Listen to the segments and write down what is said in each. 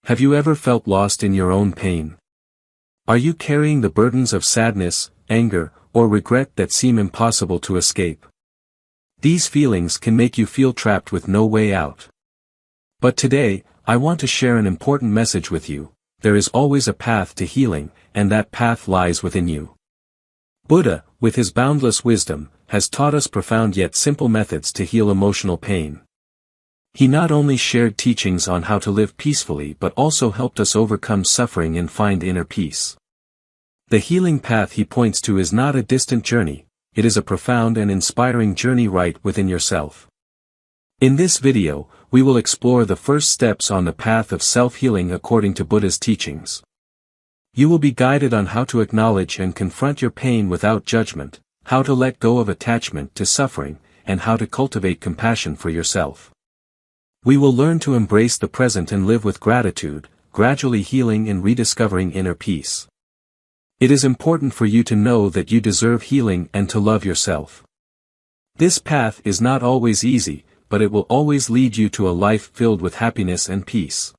Have you ever felt lost in your own pain? Are you carrying the burdens of sadness, anger, or regret that seem impossible to escape? These feelings can make you feel trapped with no way out. But today, I want to share an important message with you. There is always a path to healing, and that path lies within you. Buddha, with his boundless wisdom, has taught us profound yet simple methods to heal emotional pain. He not only shared teachings on how to live peacefully but also helped us overcome suffering and find inner peace. The healing path he points to is not a distant journey, it is a profound and inspiring journey right within yourself. In this video, we will explore the first steps on the path of self-healing according to Buddha's teachings. You will be guided on how to acknowledge and confront your pain without judgment, how to let go of attachment to suffering, and how to cultivate compassion for yourself. We will learn to embrace the present and live with gratitude, gradually healing and rediscovering inner peace. It is important for you to know that you deserve healing and to love yourself. This path is not always easy, but it will always lead you to a life filled with happiness and peace.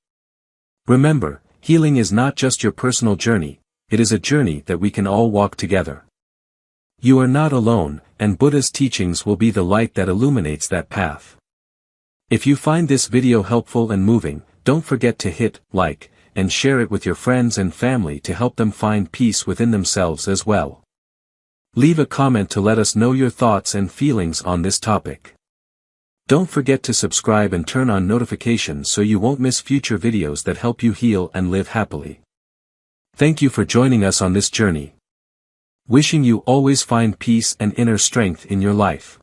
Remember, healing is not just your personal journey, it is a journey that we can all walk together. You are not alone, and Buddha's teachings will be the light that illuminates that path. If you find this video helpful and moving, don't forget to hit like, and share it with your friends and family to help them find peace within themselves as well. Leave a comment to let us know your thoughts and feelings on this topic. Don't forget to subscribe and turn on notifications so you won't miss future videos that help you heal and live happily. Thank you for joining us on this journey. Wishing you always find peace and inner strength in your life.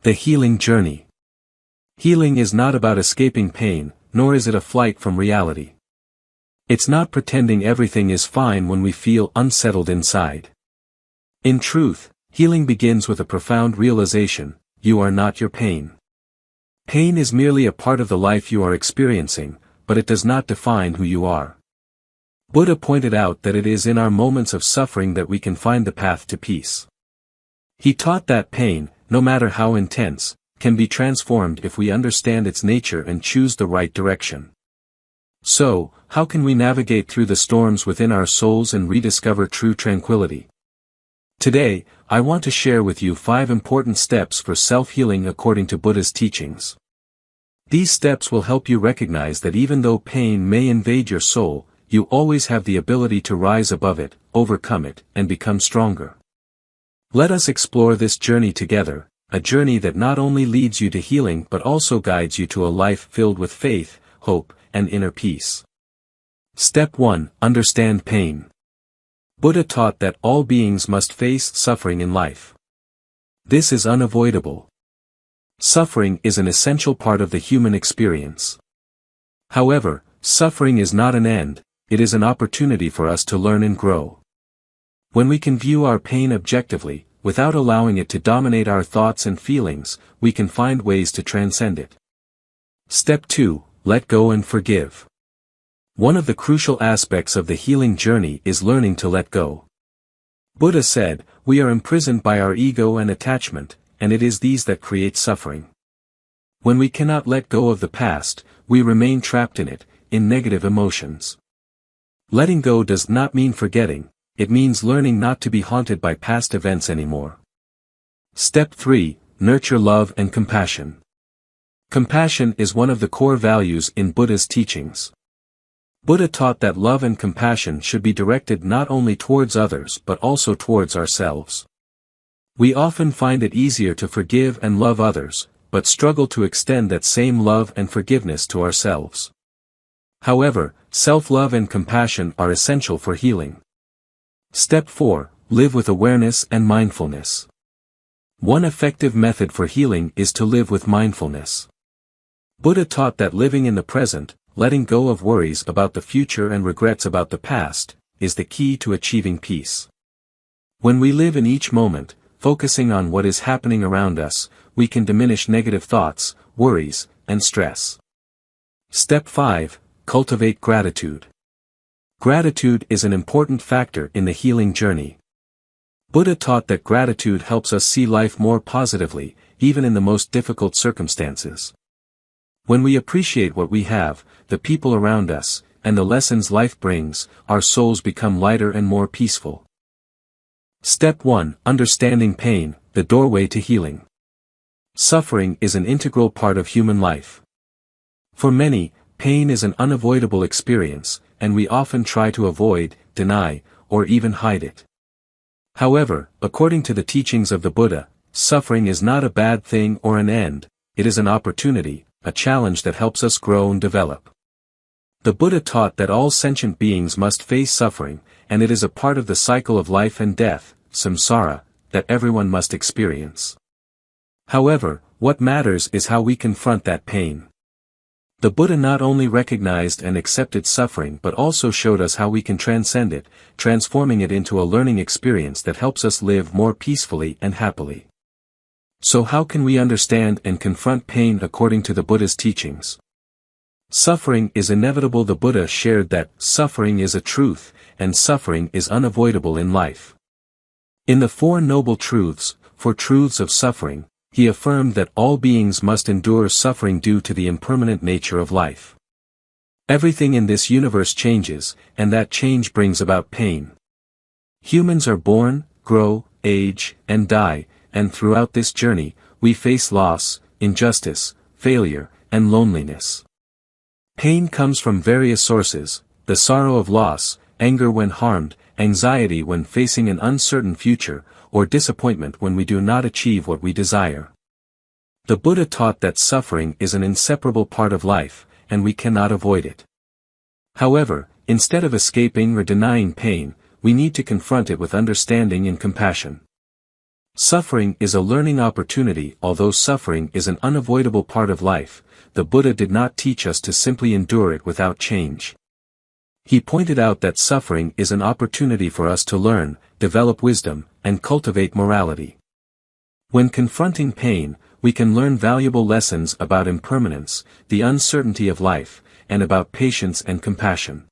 The healing journey. Healing is not about escaping pain, nor is it a flight from reality. It's not pretending everything is fine when we feel unsettled inside. In truth, healing begins with a profound realization: you are not your pain. Pain is merely a part of the life you are experiencing, but it does not define who you are. Buddha pointed out that it is in our moments of suffering that we can find the path to peace. He taught that pain, no matter how intense, can be transformed if we understand its nature and choose the right direction. So, how can we navigate through the storms within our souls and rediscover true tranquility? Today, I want to share with you 5 important steps for self-healing according to Buddha's teachings. These steps will help you recognize that even though pain may invade your soul, you always have the ability to rise above it, overcome it, and become stronger. Let us explore this journey together, a journey that not only leads you to healing but also guides you to a life filled with faith, hope, and inner peace. Step 1. Understand pain. Buddha taught that all beings must face suffering in life. This is unavoidable. Suffering is an essential part of the human experience. However, suffering is not an end, it is an opportunity for us to learn and grow. When we can view our pain objectively, without allowing it to dominate our thoughts and feelings, we can find ways to transcend it. Step 2. Let go and forgive. One of the crucial aspects of the healing journey is learning to let go. Buddha said, we are imprisoned by our ego and attachment, and it is these that create suffering. When we cannot let go of the past, we remain trapped in it, in negative emotions. Letting go does not mean forgetting, it means learning not to be haunted by past events anymore. Step 3. Nurture love and compassion. Compassion is one of the core values in Buddha's teachings. Buddha taught that love and compassion should be directed not only towards others but also towards ourselves. We often find it easier to forgive and love others, but struggle to extend that same love and forgiveness to ourselves. However, self-love and compassion are essential for healing. Step 4. Live with awareness and mindfulness. One effective method for healing is to live with mindfulness. Buddha taught that living in the present, letting go of worries about the future and regrets about the past, is the key to achieving peace. When we live in each moment, focusing on what is happening around us, we can diminish negative thoughts, worries, and stress. Step 5. Cultivate gratitude. Gratitude is an important factor in the healing journey. Buddha taught that gratitude helps us see life more positively, even in the most difficult circumstances. When we appreciate what we have, the people around us, and the lessons life brings, our souls become lighter and more peaceful. Step 1. Understanding pain, the doorway to healing. Suffering is an integral part of human life. For many, pain is an unavoidable experience, and we often try to avoid, deny, or even hide it. However, according to the teachings of the Buddha, suffering is not a bad thing or an end, it is an opportunity, a challenge that helps us grow and develop. The Buddha taught that all sentient beings must face suffering, and it is a part of the cycle of life and death, samsara, that everyone must experience. However, what matters is how we confront that pain. The Buddha not only recognized and accepted suffering but also showed us how we can transcend it, transforming it into a learning experience that helps us live more peacefully and happily. So how can we understand and confront pain according to the Buddha's teachings? Suffering is inevitable. The Buddha shared that suffering is a truth, and suffering is unavoidable in life. In the Four Noble Truths, for truths of suffering, he affirmed that all beings must endure suffering due to the impermanent nature of life. Everything in this universe changes, and that change brings about pain. Humans are born, grow, age, and die, and throughout this journey, we face loss, injustice, failure, and loneliness. Pain comes from various sources: the sorrow of loss, anger when harmed, anxiety when facing an uncertain future, or disappointment when we do not achieve what we desire. The Buddha taught that suffering is an inseparable part of life, and we cannot avoid it. However, instead of escaping or denying pain, we need to confront it with understanding and compassion. Suffering is a learning opportunity. Although suffering is an unavoidable part of life, the Buddha did not teach us to simply endure it without change. He pointed out that suffering is an opportunity for us to learn, develop wisdom, and cultivate morality. When confronting pain, we can learn valuable lessons about impermanence, the uncertainty of life, and about patience and compassion.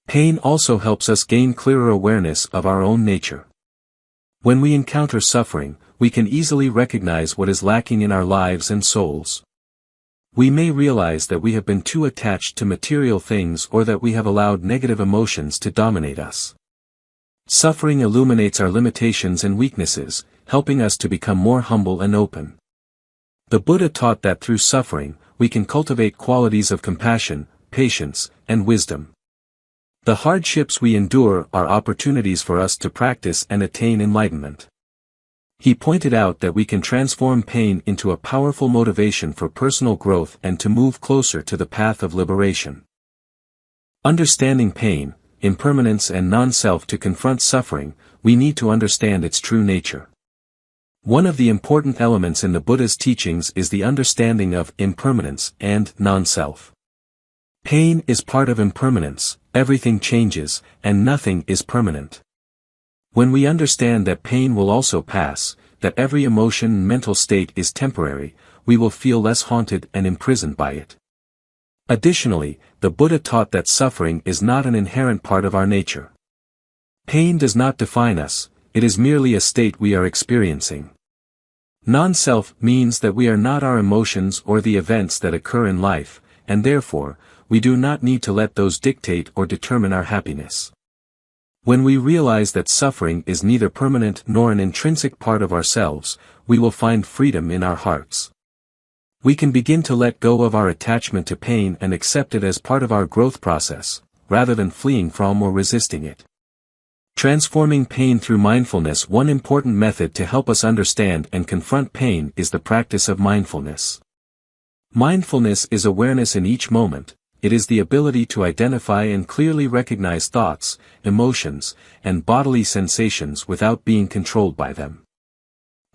Pain also helps us gain clearer awareness of our own nature. When we encounter suffering, we can easily recognize what is lacking in our lives and souls. We may realize that we have been too attached to material things or that we have allowed negative emotions to dominate us. Suffering illuminates our limitations and weaknesses, helping us to become more humble and open. The Buddha taught that through suffering, we can cultivate qualities of compassion, patience, and wisdom. The hardships we endure are opportunities for us to practice and attain enlightenment. He pointed out that we can transform pain into a powerful motivation for personal growth and to move closer to the path of liberation. Understanding pain, impermanence and non-self. To confront suffering, we need to understand its true nature. One of the important elements in the Buddha's teachings is the understanding of impermanence and non-self. Pain is part of impermanence, everything changes, and nothing is permanent. When we understand that pain will also pass, that every emotion and mental state is temporary, we will feel less haunted and imprisoned by it. Additionally, the Buddha taught that suffering is not an inherent part of our nature. Pain does not define us, it is merely a state we are experiencing. Non-self means that we are not our emotions or the events that occur in life, and therefore, we do not need to let those dictate or determine our happiness. When we realize that suffering is neither permanent nor an intrinsic part of ourselves, we will find freedom in our hearts. We can begin to let go of our attachment to pain and accept it as part of our growth process, rather than fleeing from or resisting it. Transforming pain through mindfulness. One important method to help us understand and confront pain is the practice of mindfulness. Mindfulness is awareness in each moment. It is the ability to identify and clearly recognize thoughts, emotions, and bodily sensations without being controlled by them.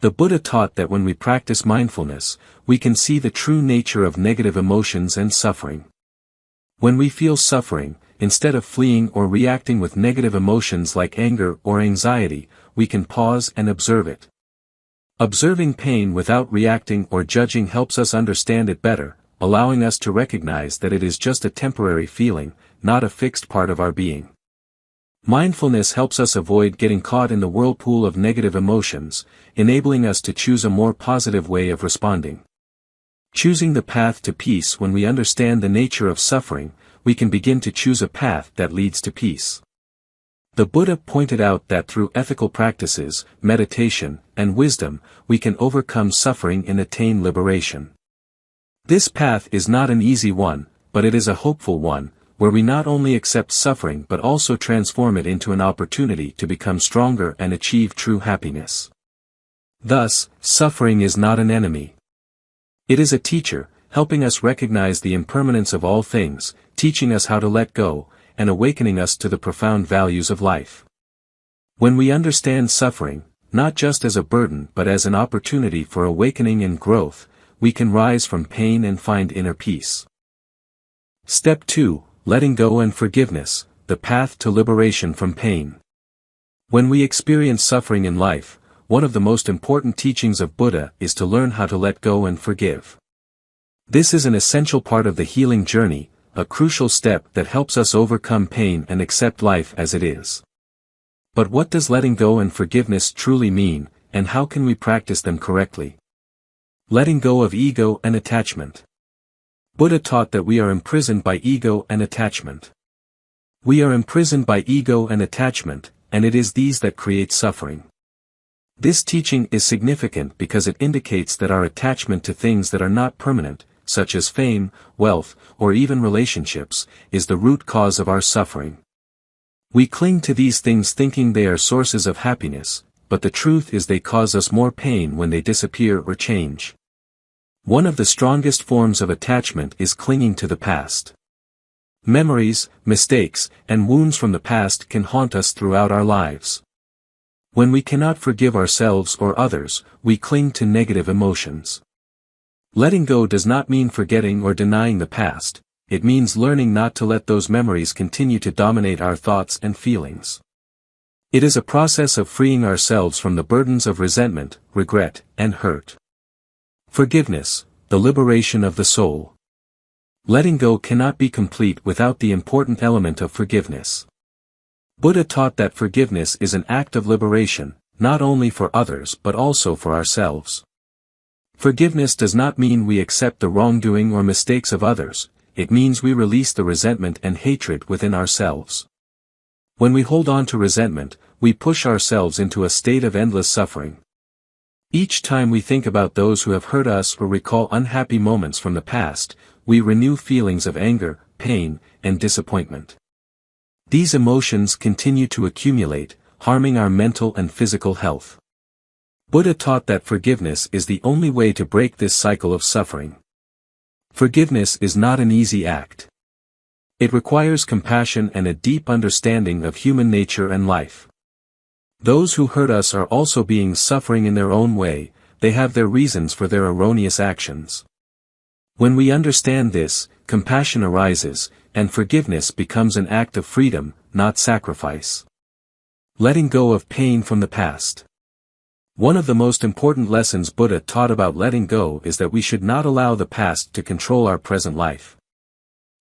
The Buddha taught that when we practice mindfulness, we can see the true nature of negative emotions and suffering. When we feel suffering, instead of fleeing or reacting with negative emotions like anger or anxiety, we can pause and observe it. Observing pain without reacting or judging helps us understand it better, allowing us to recognize that it is just a temporary feeling, not a fixed part of our being. Mindfulness helps us avoid getting caught in the whirlpool of negative emotions, enabling us to choose a more positive way of responding. Choosing the path to peace. When we understand the nature of suffering, we can begin to choose a path that leads to peace. The Buddha pointed out that through ethical practices, meditation, and wisdom, we can overcome suffering and attain liberation. This path is not an easy one, but it is a hopeful one, where we not only accept suffering but also transform it into an opportunity to become stronger and achieve true happiness. Thus, suffering is not an enemy. It is a teacher, helping us recognize the impermanence of all things, teaching us how to let go, and awakening us to the profound values of life. When we understand suffering, not just as a burden but as an opportunity for awakening and growth, we can rise from pain and find inner peace. Step 2. Letting go and forgiveness, the path to liberation from pain. When we experience suffering in life, one of the most important teachings of Buddha is to learn how to let go and forgive. This is an essential part of the healing journey, a crucial step that helps us overcome pain and accept life as it is. But what does letting go and forgiveness truly mean, and how can we practice them correctly? Letting go of ego and attachment. Buddha taught that we are imprisoned by ego and attachment. We are imprisoned by ego and attachment, and it is these that create suffering. This teaching is significant because it indicates that our attachment to things that are not permanent, such as fame, wealth, or even relationships, is the root cause of our suffering. We cling to these things thinking they are sources of happiness, but the truth is they cause us more pain when they disappear or change. One of the strongest forms of attachment is clinging to the past. Memories, mistakes, and wounds from the past can haunt us throughout our lives. When we cannot forgive ourselves or others, we cling to negative emotions. Letting go does not mean forgetting or denying the past, it means learning not to let those memories continue to dominate our thoughts and feelings. It is a process of freeing ourselves from the burdens of resentment, regret, and hurt. Forgiveness, the liberation of the soul. Letting go cannot be complete without the important element of forgiveness. Buddha taught that forgiveness is an act of liberation, not only for others but also for ourselves. Forgiveness does not mean we accept the wrongdoing or mistakes of others, it means we release the resentment and hatred within ourselves. When we hold on to resentment, we push ourselves into a state of endless suffering. Each time we think about those who have hurt us or recall unhappy moments from the past, we renew feelings of anger, pain, and disappointment. These emotions continue to accumulate, harming our mental and physical health. Buddha taught that forgiveness is the only way to break this cycle of suffering. Forgiveness is not an easy act. It requires compassion and a deep understanding of human nature and life. Those who hurt us are also beings suffering in their own way, they have their reasons for their erroneous actions. When we understand this, compassion arises, and forgiveness becomes an act of freedom, not sacrifice. Letting go of pain from the past. One of the most important lessons Buddha taught about letting go is that we should not allow the past to control our present life.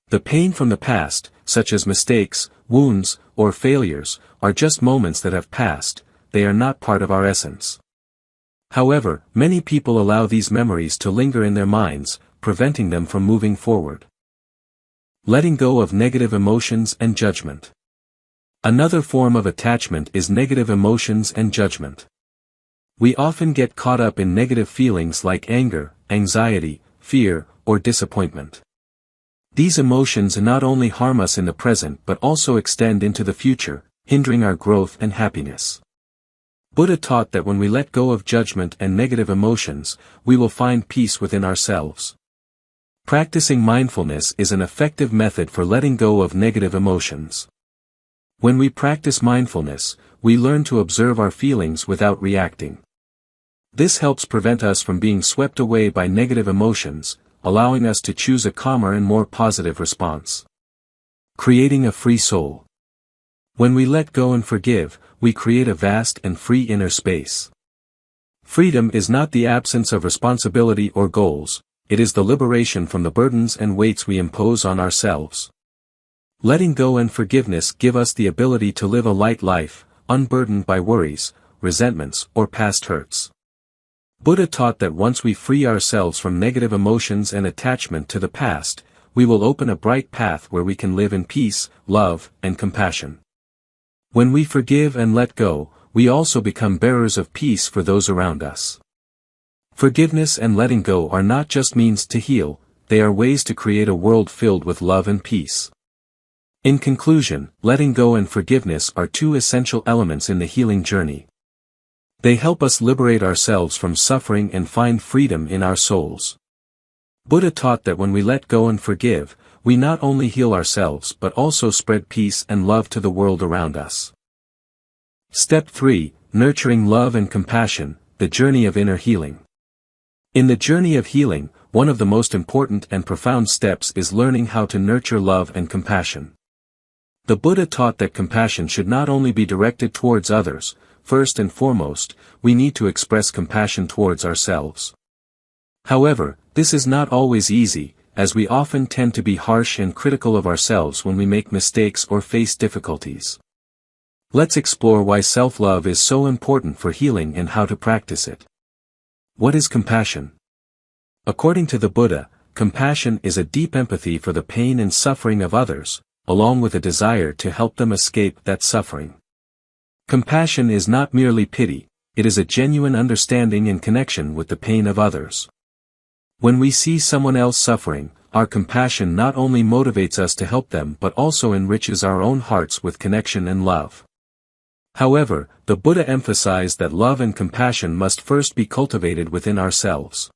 The pain from the past, such as mistakes, wounds, or failures, are just moments that have passed, they are not part of our essence. However, many people allow these memories to linger in their minds, preventing them from moving forward. Letting go of negative emotions and judgment. Another form of attachment is negative emotions and judgment. We often get caught up in negative feelings like anger, anxiety, fear, or disappointment. These emotions not only harm us in the present but also extend into the future, hindering our growth and happiness. Buddha taught that when we let go of judgment and negative emotions, we will find peace within ourselves. Practicing mindfulness is an effective method for letting go of negative emotions. When we practice mindfulness, we learn to observe our feelings without reacting. This helps prevent us from being swept away by negative emotions, allowing us to choose a calmer and more positive response. Creating a free soul. When we let go and forgive, we create a vast and free inner space. Freedom is not the absence of responsibility or goals, it is the liberation from the burdens and weights we impose on ourselves. Letting go and forgiveness give us the ability to live a light life, unburdened by worries, resentments, or past hurts. Buddha taught that once we free ourselves from negative emotions and attachment to the past, we will open a bright path where we can live in peace, love, and compassion. When we forgive and let go, we also become bearers of peace for those around us. Forgiveness and letting go are not just means to heal, they are ways to create a world filled with love and peace. In conclusion, letting go and forgiveness are two essential elements in the healing journey. They help us liberate ourselves from suffering and find freedom in our souls. Buddha taught that when we let go and forgive, we not only heal ourselves but also spread peace and love to the world around us. Step 3. Nurturing love and compassion, the journey of inner healing. In the journey of healing, one of the most important and profound steps is learning how to nurture love and compassion. The Buddha taught that compassion should not only be directed towards others. First and foremost, we need to express compassion towards ourselves. However, this is not always easy, as we often tend to be harsh and critical of ourselves when we make mistakes or face difficulties. Let's explore why self-love is so important for healing and how to practice it. What is compassion? According to the Buddha, compassion is a deep empathy for the pain and suffering of others, along with a desire to help them escape that suffering. Compassion is not merely pity, it is a genuine understanding and connection with the pain of others. When we see someone else suffering, our compassion not only motivates us to help them but also enriches our own hearts with connection and love. However, the Buddha emphasized that love and compassion must first be cultivated within ourselves.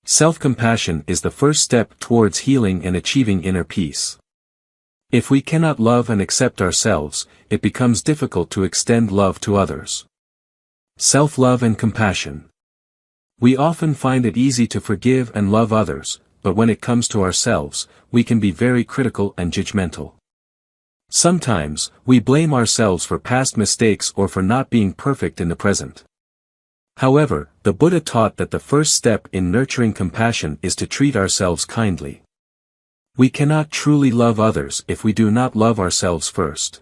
Self-compassion is the first step towards healing and achieving inner peace. If we cannot love and accept ourselves, it becomes difficult to extend love to others. Self-love and compassion. We often find it easy to forgive and love others, but when it comes to ourselves, we can be very critical and judgmental. Sometimes, we blame ourselves for past mistakes or for not being perfect in the present. However, the Buddha taught that the first step in nurturing compassion is to treat ourselves kindly. We cannot truly love others if we do not love ourselves first.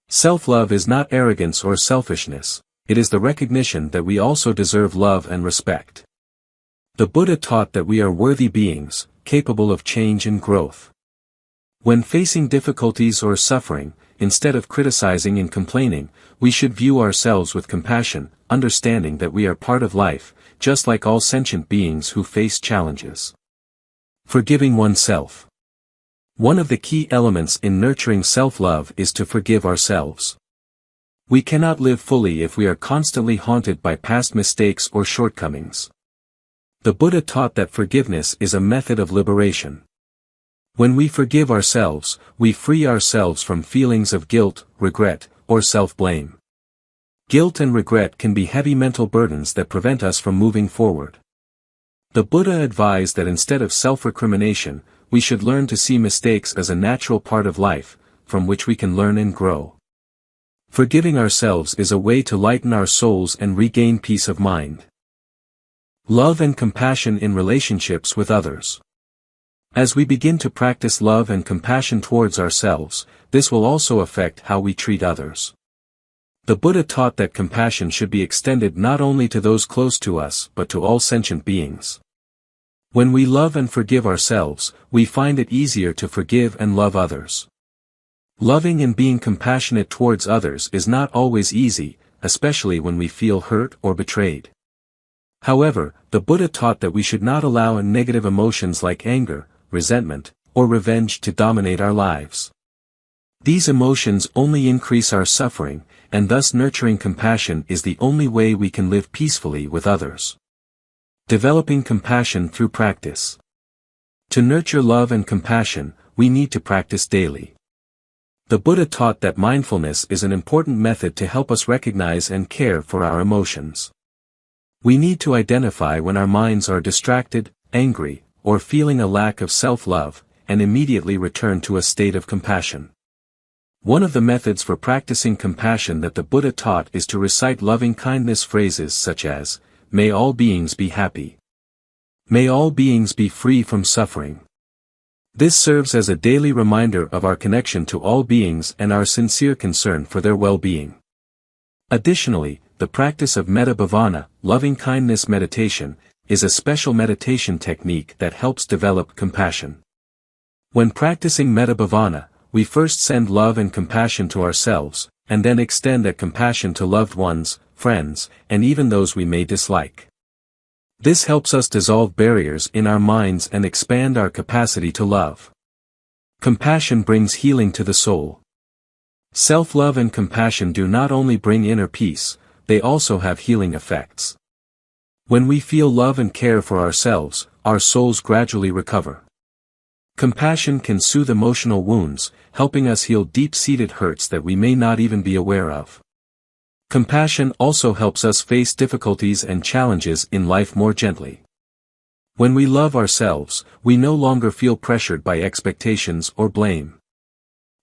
Self-love is not arrogance or selfishness, it is the recognition that we also deserve love and respect. The Buddha taught that we are worthy beings, capable of change and growth. When facing difficulties or suffering, instead of criticizing and complaining, we should view ourselves with compassion, understanding that we are part of life, just like all sentient beings who face challenges. Forgiving oneself. One of the key elements in nurturing self-love is to forgive ourselves. We cannot live fully if we are constantly haunted by past mistakes or shortcomings. The Buddha taught that forgiveness is a method of liberation. When we forgive ourselves, we free ourselves from feelings of guilt, regret, or self-blame. Guilt and regret can be heavy mental burdens that prevent us from moving forward. The Buddha advised that instead of self-recrimination, we should learn to see mistakes as a natural part of life, from which we can learn and grow. Forgiving ourselves is a way to lighten our souls and regain peace of mind. Love and compassion in relationships with others. As we begin to practice love and compassion towards ourselves, this will also affect how we treat others. The Buddha taught that compassion should be extended not only to those close to us but to all sentient beings. When we love and forgive ourselves, we find it easier to forgive and love others. Loving and being compassionate towards others is not always easy, especially when we feel hurt or betrayed. However, the Buddha taught that we should not allow negative emotions like anger, resentment, or revenge to dominate our lives. These emotions only increase our suffering, and thus nurturing compassion is the only way we can live peacefully with others. Developing compassion through practice. To nurture love and compassion, we need to practice daily. The Buddha taught that mindfulness is an important method to help us recognize and care for our emotions. We need to identify when our minds are distracted, angry, or feeling a lack of self-love, and immediately return to a state of compassion. One of the methods for practicing compassion that the Buddha taught is to recite loving-kindness phrases such as, "May all beings be happy. May all beings be free from suffering." This serves as a daily reminder of our connection to all beings and our sincere concern for their well-being. Additionally, the practice of metta bhavana, loving-kindness meditation, is a special meditation technique that helps develop compassion. When practicing metta bhavana, we first send love and compassion to ourselves, and then extend that compassion to loved ones, friends, and even those we may dislike. This helps us dissolve barriers in our minds and expand our capacity to love. Compassion brings healing to the soul. Self-love and compassion do not only bring inner peace, they also have healing effects. When we feel love and care for ourselves, our souls gradually recover. Compassion can soothe emotional wounds, helping us heal deep-seated hurts that we may not even be aware of. Compassion also helps us face difficulties and challenges in life more gently. When we love ourselves, we no longer feel pressured by expectations or blame.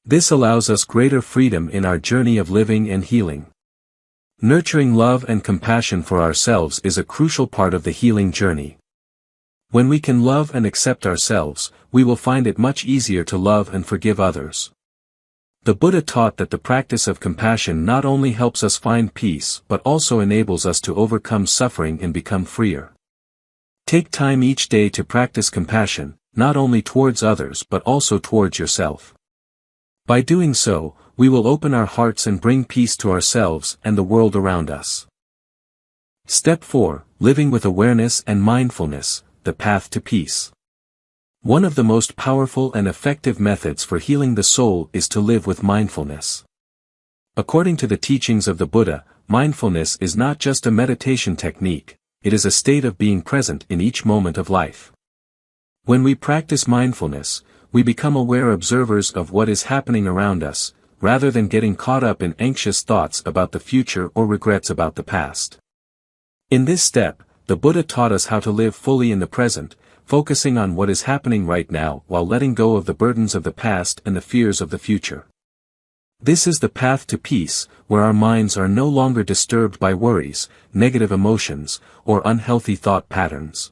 This allows us greater freedom in our journey of living and healing. Nurturing love and compassion for ourselves is a crucial part of the healing journey. When we can love and accept ourselves, we will find it much easier to love and forgive others. The Buddha taught that the practice of compassion not only helps us find peace but also enables us to overcome suffering and become freer. Take time each day to practice compassion, not only towards others but also towards yourself. By doing so, we will open our hearts and bring peace to ourselves and the world around us. Step 4. Living with awareness and mindfulness, the path to peace. One of the most powerful and effective methods for healing the soul is to live with mindfulness. According to the teachings of the Buddha, mindfulness is not just a meditation technique, it is a state of being present in each moment of life. When we practice mindfulness, we become aware observers of what is happening around us, rather than getting caught up in anxious thoughts about the future or regrets about the past. In this step, the Buddha taught us how to live fully in the present, focusing on what is happening right now while letting go of the burdens of the past and the fears of the future. This is the path to peace, where our minds are no longer disturbed by worries, negative emotions, or unhealthy thought patterns.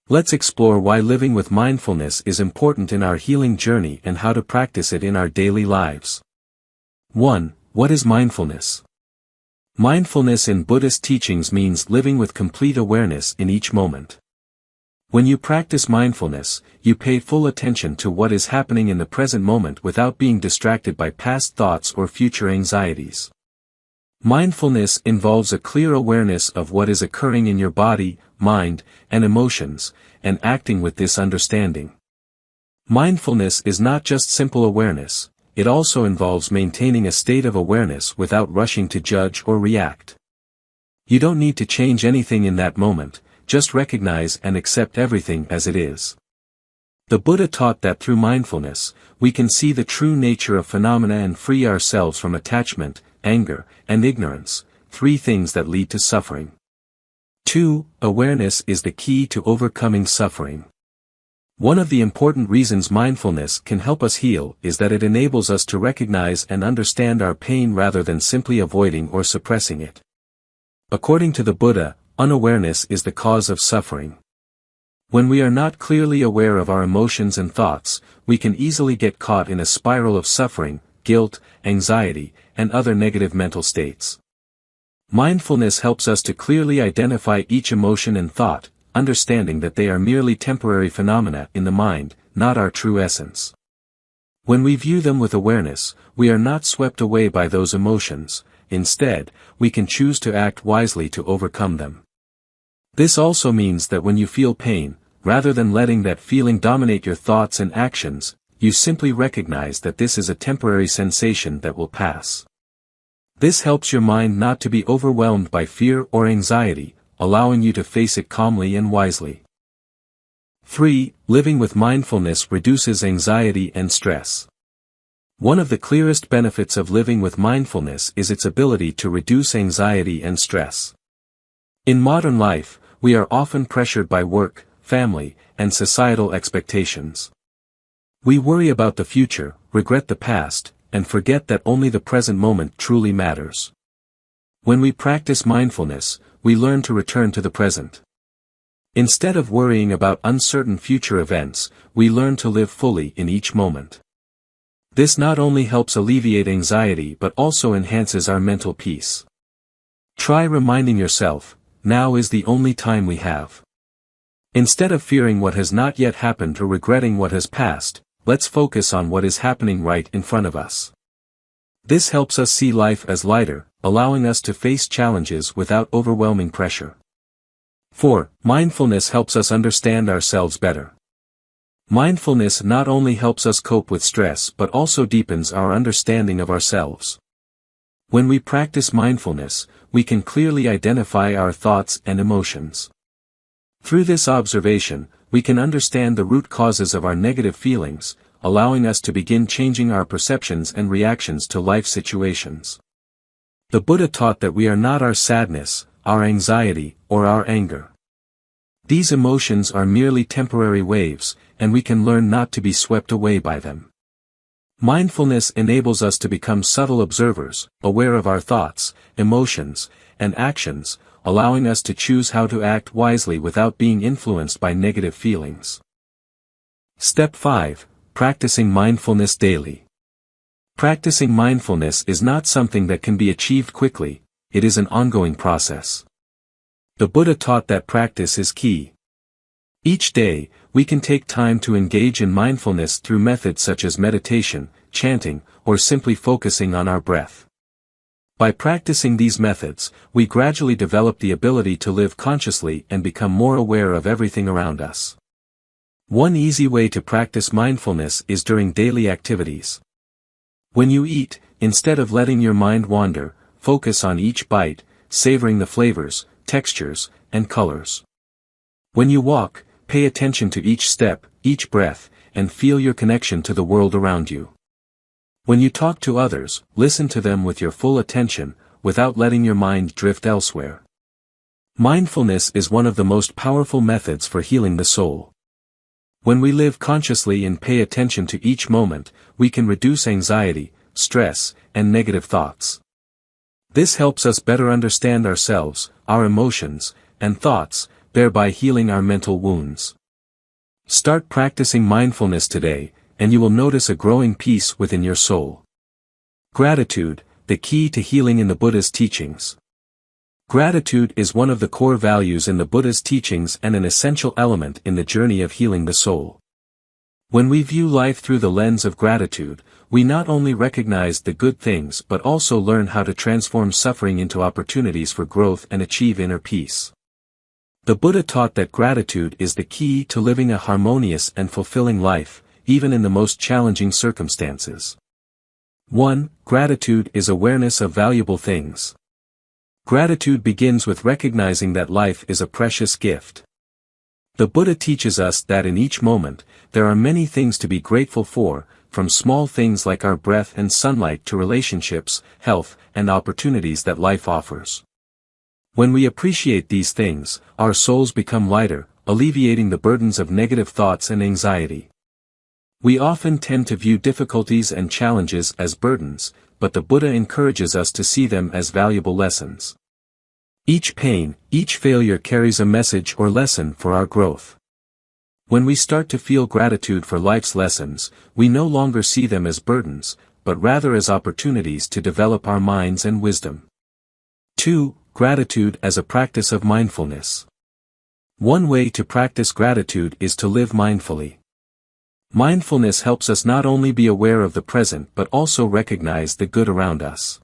Let's explore why living with mindfulness is important in our healing journey and how to practice it in our daily lives. 1. What is mindfulness? Mindfulness in Buddhist teachings means living with complete awareness in each moment. When you practice mindfulness, you pay full attention to what is happening in the present moment without being distracted by past thoughts or future anxieties. Mindfulness involves a clear awareness of what is occurring in your body, mind, and emotions, and acting with this understanding. Mindfulness is not just simple awareness, it also involves maintaining a state of awareness without rushing to judge or react. You don't need to change anything in that moment, just recognize and accept everything as it is. The Buddha taught that through mindfulness, we can see the true nature of phenomena and free ourselves from attachment, anger, and ignorance, 3 things that lead to suffering. 2. Awareness is the key to overcoming suffering. One of the important reasons mindfulness can help us heal is that it enables us to recognize and understand our pain rather than simply avoiding or suppressing it. According to the Buddha, unawareness is the cause of suffering. When we are not clearly aware of our emotions and thoughts, we can easily get caught in a spiral of suffering, guilt, anxiety, and other negative mental states. Mindfulness helps us to clearly identify each emotion and thought, understanding that they are merely temporary phenomena in the mind, not our true essence. When we view them with awareness, we are not swept away by those emotions. Instead, we can choose to act wisely to overcome them. This also means that when you feel pain, rather than letting that feeling dominate your thoughts and actions, you simply recognize that this is a temporary sensation that will pass. This helps your mind not to be overwhelmed by fear or anxiety, allowing you to face it calmly and wisely. 3. Living with mindfulness reduces anxiety and stress. One of the clearest benefits of living with mindfulness is its ability to reduce anxiety and stress. In modern life, we are often pressured by work, family, and societal expectations. We worry about the future, regret the past, and forget that only the present moment truly matters. When we practice mindfulness, we learn to return to the present. Instead of worrying about uncertain future events, we learn to live fully in each moment. This not only helps alleviate anxiety but also enhances our mental peace. Try reminding yourself, now is the only time we have. Instead of fearing what has not yet happened or regretting what has passed, let's focus on what is happening right in front of us. This helps us see life as lighter, allowing us to face challenges without overwhelming pressure. 4. Mindfulness helps us understand ourselves better. Mindfulness not only helps us cope with stress but also deepens our understanding of ourselves. When we practice mindfulness, we can clearly identify our thoughts and emotions. Through this observation, we can understand the root causes of our negative feelings, allowing us to begin changing our perceptions and reactions to life situations. The Buddha taught that we are not our sadness, our anxiety, or our anger. These emotions are merely temporary waves, and we can learn not to be swept away by them. Mindfulness enables us to become subtle observers, aware of our thoughts, emotions, and actions, allowing us to choose how to act wisely without being influenced by negative feelings. Step 5. Practicing mindfulness daily. Practicing mindfulness is not something that can be achieved quickly, it is an ongoing process. The Buddha taught that practice is key. Each day, we can take time to engage in mindfulness through methods such as meditation, chanting, or simply focusing on our breath. By practicing these methods, we gradually develop the ability to live consciously and become more aware of everything around us. One easy way to practice mindfulness is during daily activities. When you eat, instead of letting your mind wander, focus on each bite, savoring the flavors, textures, and colors. When you walk, pay attention to each step, each breath, and feel your connection to the world around you. When you talk to others, listen to them with your full attention, without letting your mind drift elsewhere. Mindfulness is one of the most powerful methods for healing the soul. When we live consciously and pay attention to each moment, we can reduce anxiety, stress, and negative thoughts. This helps us better understand ourselves, our emotions, and thoughts, thereby healing our mental wounds. Start practicing mindfulness today, and you will notice a growing peace within your soul. Gratitude, the key to healing in the Buddha's teachings. Gratitude is one of the core values in the Buddha's teachings and an essential element in the journey of healing the soul. When we view life through the lens of gratitude, we not only recognize the good things but also learn how to transform suffering into opportunities for growth and achieve inner peace. The Buddha taught that gratitude is the key to living a harmonious and fulfilling life, even in the most challenging circumstances. 1. Gratitude is awareness of valuable things. Gratitude begins with recognizing that life is a precious gift. The Buddha teaches us that in each moment, there are many things to be grateful for, from small things like our breath and sunlight to relationships, health, and opportunities that life offers. When we appreciate these things, our souls become lighter, alleviating the burdens of negative thoughts and anxiety. We often tend to view difficulties and challenges as burdens, but the Buddha encourages us to see them as valuable lessons. Each pain, each failure carries a message or lesson for our growth. When we start to feel gratitude for life's lessons, we no longer see them as burdens, but rather as opportunities to develop our minds and wisdom. 2. Gratitude as a practice of mindfulness. One way to practice gratitude is to live mindfully. Mindfulness helps us not only be aware of the present but also recognize the good around us.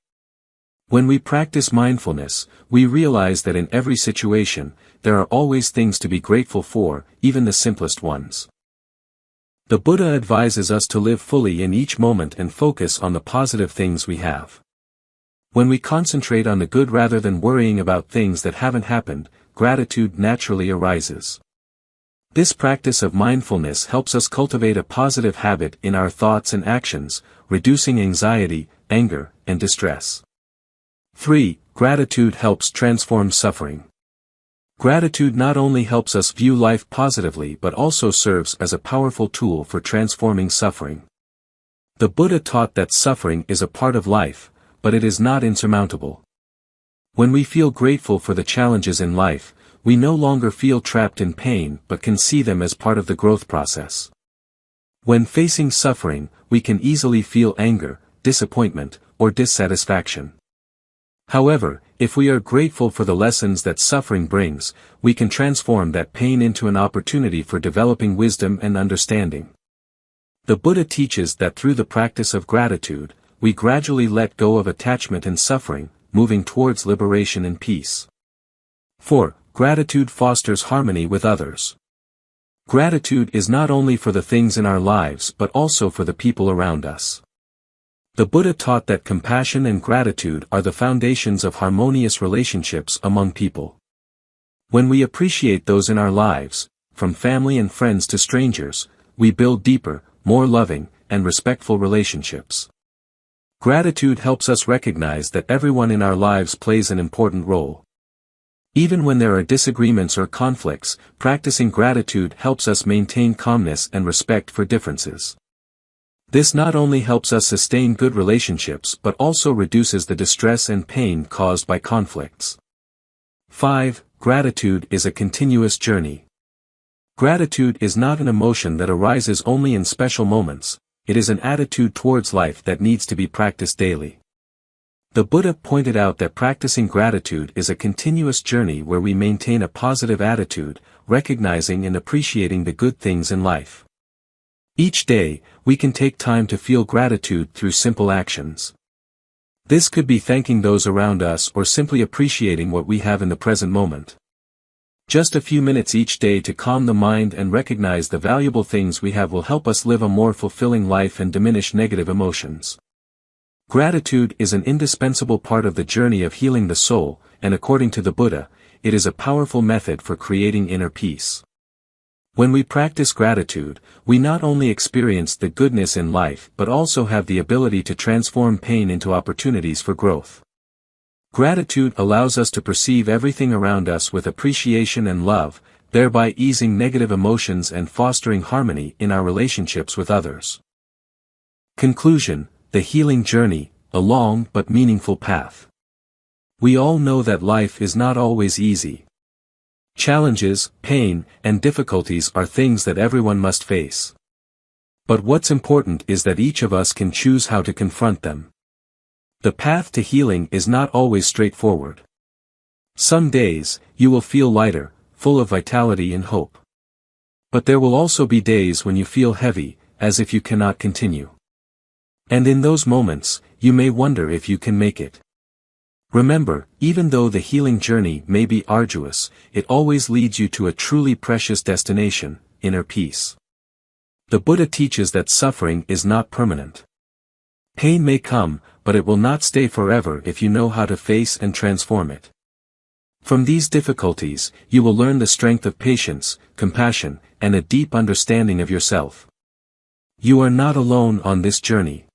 When we practice mindfulness, we realize that in every situation, there are always things to be grateful for, even the simplest ones. The Buddha advises us to live fully in each moment and focus on the positive things we have. When we concentrate on the good rather than worrying about things that haven't happened, gratitude naturally arises. This practice of mindfulness helps us cultivate a positive habit in our thoughts and actions, reducing anxiety, anger, and distress. 3. Gratitude helps transform suffering. Gratitude not only helps us view life positively but also serves as a powerful tool for transforming suffering. The Buddha taught that suffering is a part of life, but it is not insurmountable. When we feel grateful for the challenges in life, we no longer feel trapped in pain but can see them as part of the growth process. When facing suffering, we can easily feel anger, disappointment, or dissatisfaction. However, if we are grateful for the lessons that suffering brings, we can transform that pain into an opportunity for developing wisdom and understanding. The Buddha teaches that through the practice of gratitude, we gradually let go of attachment and suffering, moving towards liberation and peace. 4. Gratitude fosters harmony with others. Gratitude is not only for the things in our lives but also for the people around us. The Buddha taught that compassion and gratitude are the foundations of harmonious relationships among people. When we appreciate those in our lives, from family and friends to strangers, we build deeper, more loving, and respectful relationships. Gratitude helps us recognize that everyone in our lives plays an important role. Even when there are disagreements or conflicts, practicing gratitude helps us maintain calmness and respect for differences. This not only helps us sustain good relationships but also reduces the distress and pain caused by conflicts. 5. Gratitude is a continuous journey. Gratitude is not an emotion that arises only in special moments, it is an attitude towards life that needs to be practiced daily. The Buddha pointed out that practicing gratitude is a continuous journey where we maintain a positive attitude, recognizing and appreciating the good things in life. Each day, we can take time to feel gratitude through simple actions. This could be thanking those around us or simply appreciating what we have in the present moment. Just a few minutes each day to calm the mind and recognize the valuable things we have will help us live a more fulfilling life and diminish negative emotions. Gratitude is an indispensable part of the journey of healing the soul, and according to the Buddha, it is a powerful method for creating inner peace. When we practice gratitude, we not only experience the goodness in life but also have the ability to transform pain into opportunities for growth. Gratitude allows us to perceive everything around us with appreciation and love, thereby easing negative emotions and fostering harmony in our relationships with others. Conclusion: the healing journey, a long but meaningful path. We all know that life is not always easy. Challenges, pain, and difficulties are things that everyone must face. But what's important is that each of us can choose how to confront them. The path to healing is not always straightforward. Some days, you will feel lighter, full of vitality and hope. But there will also be days when you feel heavy, as if you cannot continue. And in those moments, you may wonder if you can make it. Remember, even though the healing journey may be arduous, it always leads you to a truly precious destination, inner peace. The Buddha teaches that suffering is not permanent. Pain may come, but it will not stay forever if you know how to face and transform it. From these difficulties, you will learn the strength of patience, compassion, and a deep understanding of yourself. You are not alone on this journey.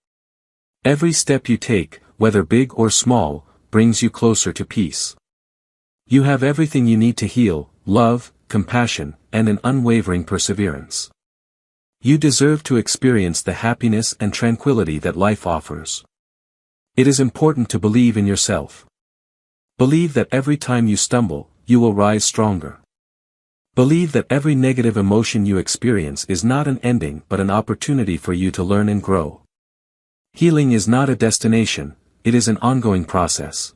Every step you take, whether big or small, brings you closer to peace. You have everything you need to heal: love, compassion, and an unwavering perseverance. You deserve to experience the happiness and tranquility that life offers. It is important to believe in yourself. Believe that every time you stumble, you will rise stronger. Believe that every negative emotion you experience is not an ending but an opportunity for you to learn and grow. Healing is not a destination, it is an ongoing process.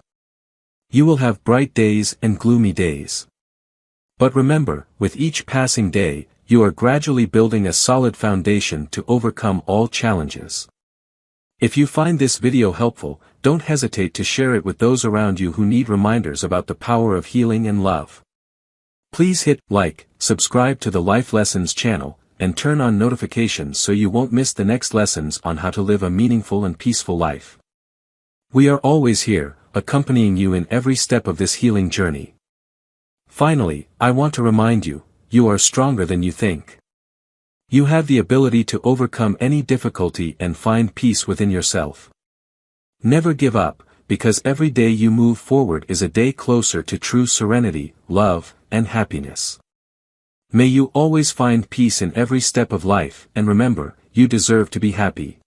You will have bright days and gloomy days. But remember, with each passing day, you are gradually building a solid foundation to overcome all challenges. If you find this video helpful, don't hesitate to share it with those around you who need reminders about the power of healing and love. Please hit like, subscribe to the Life Lessons channel, and turn on notifications so you won't miss the next lessons on how to live a meaningful and peaceful life. We are always here, accompanying you in every step of this healing journey. Finally, I want to remind you, you are stronger than you think. You have the ability to overcome any difficulty and find peace within yourself. Never give up, because every day you move forward is a day closer to true serenity, love, and happiness. May you always find peace in every step of life, and remember, you deserve to be happy.